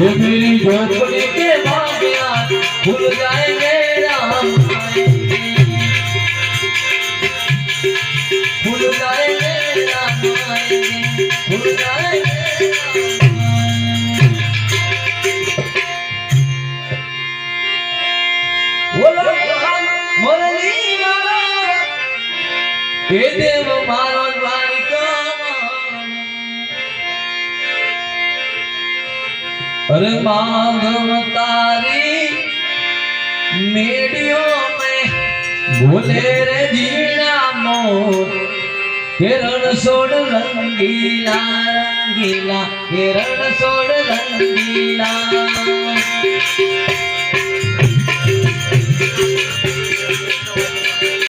ये मेरी झोपड़ी के बागिया खुल जाएंगे राम खुल जाएंगे राम खुल जाएंगे हे देव मारो द्वारिका अरे माधव तारी मेडियों में बोले रे जीना मोर किरण सोड़ रंगीला रंगीला किरण सोड़ रंगीला